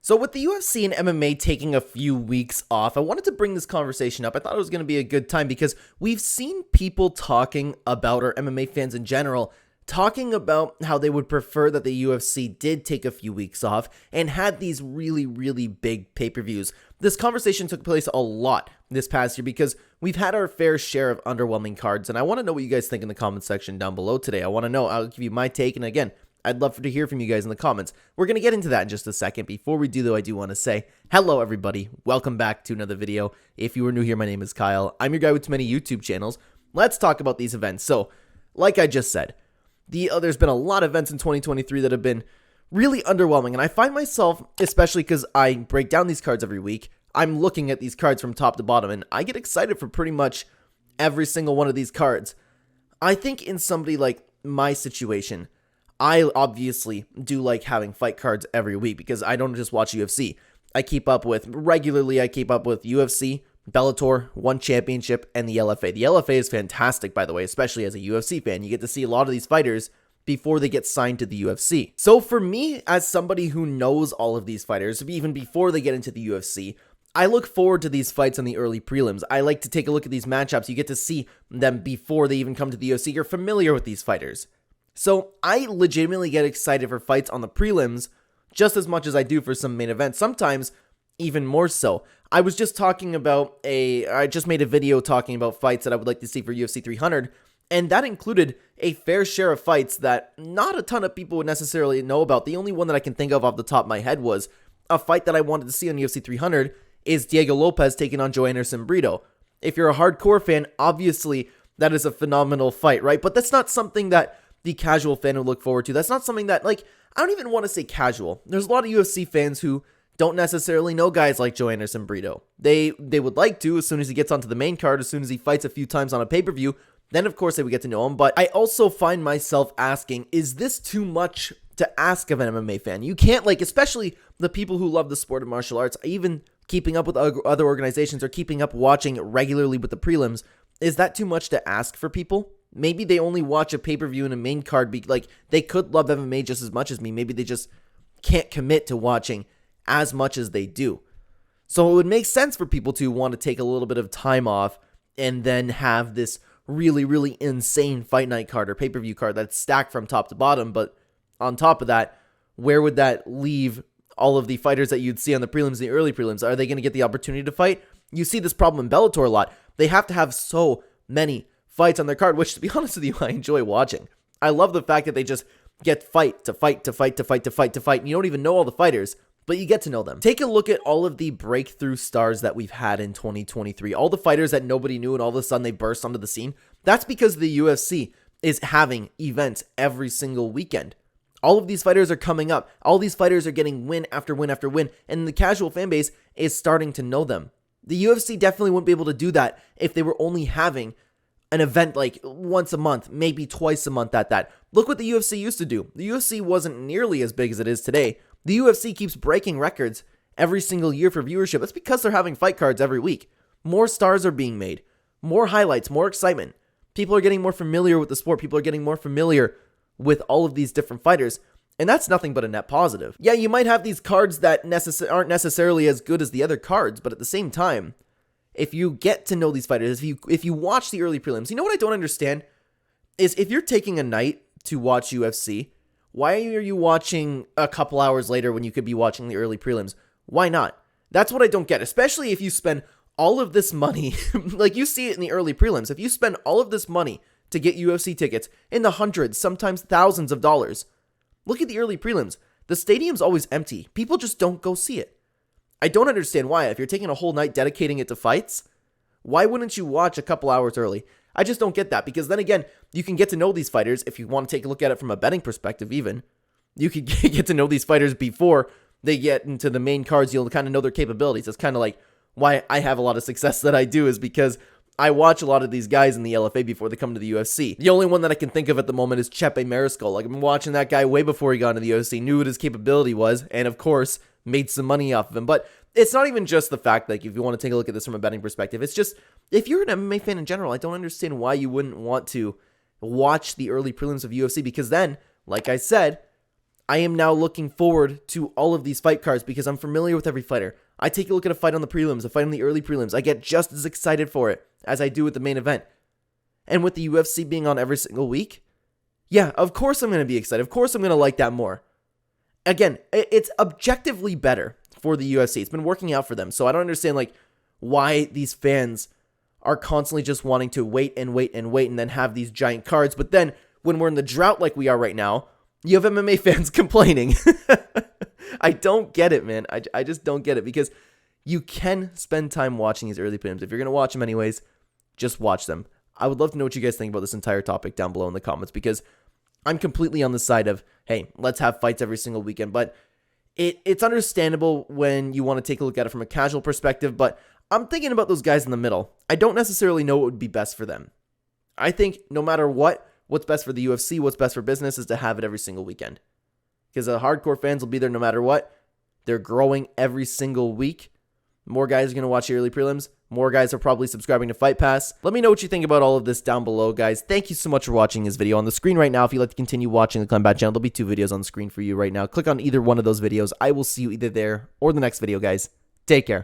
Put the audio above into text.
So with the UFC and MMA taking a few weeks off, I wanted to bring this conversation up. I thought it was going to be a good time because we've seen people talking about, or MMA fans in general, talking about how they would prefer that the UFC did take a few weeks off and had these really big pay-per-views. This conversation took place a lot this past year because we've had our fair share of underwhelming cards, and I want to know what you guys think in the comment section down below today. I want to know. I'll give you my take, and again, I'd love to hear from you guys in the comments. We're going to get into that in just a second. Before we do, though, I do want to say, hello, everybody. Welcome back to another video. If you are new here, my name is Kyle. I'm your guy with too many YouTube channels. Let's talk about these events. So, like I just said, there's been a lot of events in 2023 that have been really underwhelming. And I find myself, especially because I break down these cards every week, I'm looking at these cards from top to bottom, and I get excited for pretty much every single one of these cards. I think in somebody like my situation, I obviously do like having fight cards every week because I don't just watch UFC. I keep up with UFC, Bellator, One Championship, and the LFA. The LFA is fantastic, by the way, especially as a UFC fan. You get to see a lot of these fighters before they get signed to the UFC. So for me, as somebody who knows all of these fighters, even before they get into the UFC, I look forward to these fights on the early prelims. I like to take a look at these matchups. You get to see them before they even come to the UFC. You're familiar with these fighters. So I legitimately get excited for fights on the prelims just as much as I do for some main events, sometimes even more so. I just made a video talking about fights that I would like to see for UFC 300, and that included a fair share of fights that not a ton of people would necessarily know about. The only one that I can think of off the top of my head was a fight that I wanted to see on UFC 300 is Diego Lopez taking on Joanderson Brito. If you're a hardcore fan, obviously that is a phenomenal fight, right? But that's not something that the casual fan would look forward to. That's not something that, I don't even want to say casual. There's a lot of UFC fans who don't necessarily know guys like Joanderson Brito. They would like to as soon as he gets onto the main card, as soon as he fights a few times on a pay-per-view, then of course they would get to know him. But I also find myself asking, is this too much to ask of an MMA fan? You can't, especially the people who love the sport of martial arts, even keeping up with other organizations or keeping up watching regularly with the prelims, is that too much to ask for people? Maybe they only watch a pay-per-view and a main card. They could love MMA just as much as me. Maybe they just can't commit to watching as much as they do. So it would make sense for people to want to take a little bit of time off and then have this really insane fight night card or pay-per-view card that's stacked from top to bottom. But on top of that, where would that leave all of the fighters that you'd see on the prelims and the early prelims? Are they going to get the opportunity to fight? You see this problem in Bellator a lot. They have to have so many fights on their card, which, to be honest with you, I enjoy watching. I love the fact that they just get fight to fight, and you don't even know all the fighters, but you get to know them. Take a look at all of the breakthrough stars that we've had in 2023, all the fighters that nobody knew and all of a sudden they burst onto the scene. That's because the UFC is having events every single weekend. All of these fighters are coming up. All these fighters are getting win after win after win, and the casual fan base is starting to know them. The UFC definitely wouldn't be able to do that if they were only having an event once a month, maybe twice a month at that. Look what the UFC used to do. The UFC wasn't nearly as big as it is today. The UFC keeps breaking records every single year for viewership. That's because they're having fight cards every week. More stars are being made. More highlights, more excitement. People are getting more familiar with the sport. People are getting more familiar with all of these different fighters. And that's nothing but a net positive. Yeah, you might have these cards that aren't necessarily as good as the other cards, but at the same time, if you get to know these fighters, if you watch the early prelims, you know what I don't understand is if you're taking a night to watch UFC, why are you watching a couple hours later when you could be watching the early prelims? Why not? That's what I don't get, especially if you spend all of this money, like you see it in the early prelims. If you spend all of this money to get UFC tickets in the hundreds, sometimes thousands of dollars, look at the early prelims. The stadium's always empty. People just don't go see it. I don't understand why. If you're taking a whole night dedicating it to fights, why wouldn't you watch a couple hours early? I just don't get that, because then again, you can get to know these fighters. If you want to take a look at it from a betting perspective even, you could get to know these fighters before they get into the main cards. You'll kind of know their capabilities. It's kind of like why I have a lot of success that I do, is because I watch a lot of these guys in the LFA before they come to the UFC. The only one that I can think of at the moment is Chepe Mariscal. I've been watching that guy way before he got into the UFC, knew what his capability was, and of course, made some money off of him. But it's not even just the fact that if you want to take a look at this from a betting perspective, it's just, if you're an MMA fan in general, I don't understand why you wouldn't want to watch the early prelims of UFC, because then, like I said, I am now looking forward to all of these fight cards because I'm familiar with every fighter. I take a look at a fight on the prelims, a fight on the early prelims. I get just as excited for it as I do with the main event. And with the UFC being on every single week, yeah, of course I'm going to be excited. Of course I'm going to like that more. Again, it's objectively better for the UFC. It's been working out for them. So I don't understand why these fans are constantly just wanting to wait and wait and wait and then have these giant cards. But then when we're in the drought like we are right now, you have MMA fans complaining. I don't get it, man. I just don't get it because you can spend time watching these early prelims. If you're going to watch them anyways, just watch them. I would love to know what you guys think about this entire topic down below in the comments because I'm completely on the side of, hey, let's have fights every single weekend. But it's understandable when you want to take a look at it from a casual perspective, but I'm thinking about those guys in the middle. I don't necessarily know what would be best for them. I think no matter what's best for the UFC, what's best for business is to have it every single weekend. Because the hardcore fans will be there no matter what. They're growing every single week. More guys are going to watch the early prelims. More guys are probably subscribing to Fight Pass. Let me know what you think about all of this down below, guys. Thank you so much for watching this video. On the screen right now, if you'd like to continue watching the Clenbat channel, there'll be 2 videos on the screen for you right now. Click on either one of those videos. I will see you either there or the next video, guys. Take care.